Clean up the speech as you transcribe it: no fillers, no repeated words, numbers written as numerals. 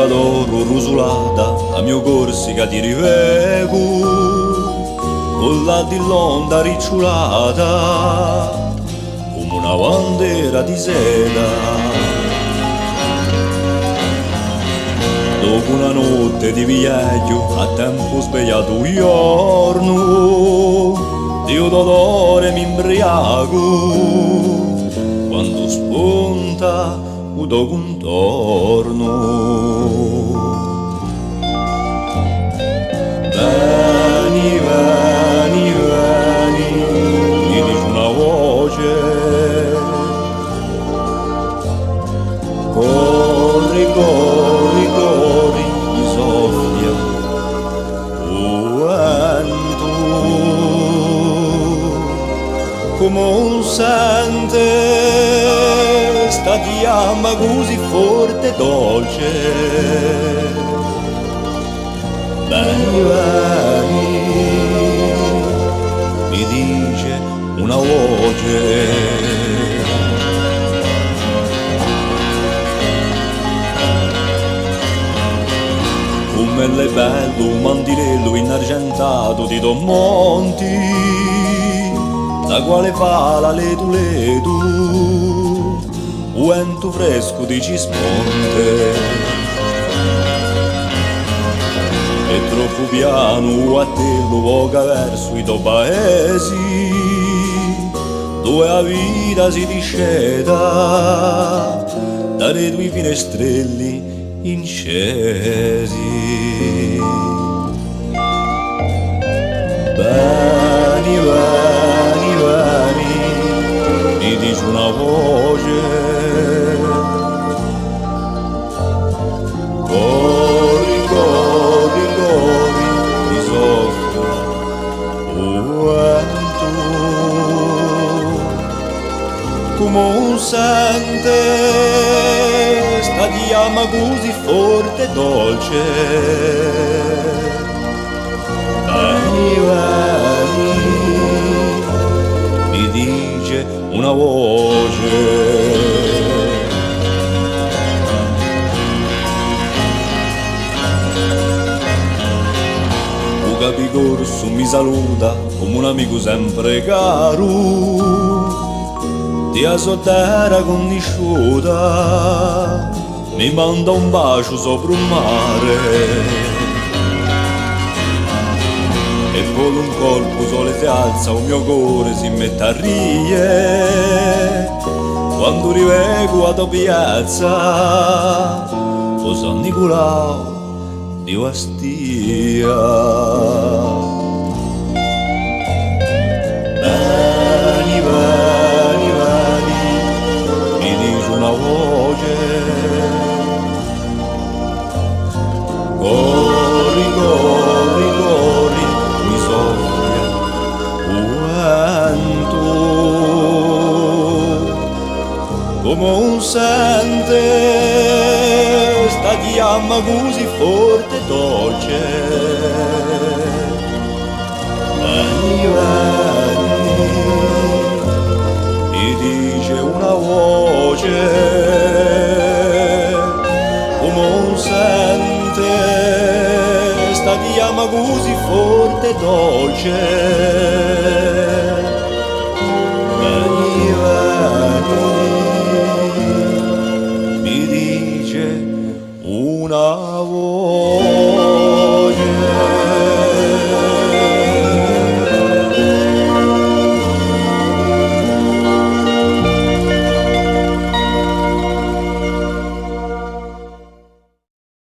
l'erba d'oro rusulata, a mio corsica ti rivegu, con la di l'onda ricciolata, come una bandera di seda. Dopo una notte di viaggio, a tempo svegliato un giorno, Dio d'odore mi imbriaco, quando spunta udo contorno. Vieni, vieni, vieni, mi dice una voce, corri, corri, corri, mi soffia vento, come un sente sta chiama così forte e dolce. Vieni, vieni, mi dice una voce. Come l'è bello un mantilello inargentato di Don Monti, da quale fala letu letu, un vento fresco di Cisponte. E troppo piano a te lo voga verso i tuoi paesi, dove la vita si disceta dalle tue finestrelli incesi. Vieni, vieni, vieni, mi dice una voce, corri, corri, corri, mi soffia un vento, come un sente sta chiama così forte e dolce. Vieni, vieni, mi dice una voce. Un capicorso mi saluta come un amico sempre caro, ti a terra conosciuta, mi manda un bacio sopra un mare. E con un colpo sole si alza, un mio cuore si mette a rie, quando rivego a tua piazza, o San Nicolao di Ostia. Vieni, vieni, vieni, mi dice una voce, corri, corri, corri, mi soffia un vento, come un sente sta chiama così forte e dolce. Vieni, vieni, mi dice una voce, come un sente sta chiama così forte e dolce.